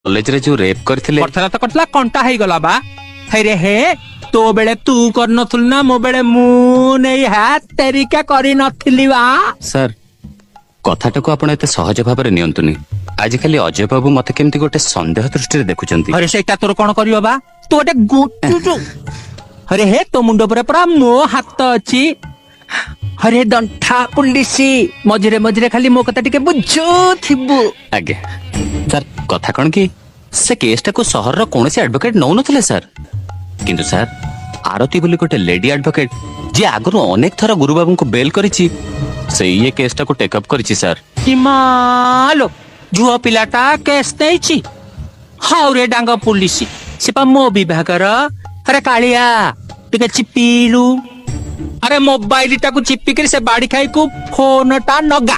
college रे जो rape करथिले करथला तो करथला कंटा हेई गला बा हेरे हे तो बेले तू कर नथुल ना मो बेले मु नहीं है तेरिका करी नथिली बा सर कथाटा को आपण एते सहज भाव रे नियंतुनी आजिखाली अजय बाबू मते केमती गोटे संदेह दृष्टि देखुचंती अरे सेटा तोर कोन करियो बा तू गोटे गुटु अरे हे तो मुंडो पर पूरा मो हाथ अछि अरे दंठा पुलिसी मझिरे मझिरे खाली मो कथा टिके बुझो थिबु आगे सर कथा कौन कि से केसटा को सहर रो कोनसे एडवोकेट नौ नथिले सर किंतु सर आरती बोली गोटे लेडी एडवोकेट जे आगरो अनेक थरा गुरु बाबू को बेल करिछि से ये केसटा को टेकअप करिछि सर कि मालो जुआ पिलाटा केस देछि हाउ रे डांग पुलिसी सेपा मो विभागर अरे कालिया टिके चिपिलु अरे मोबाइल टाकू चिपी कर से बाड़ी खाई को फोन टा नगा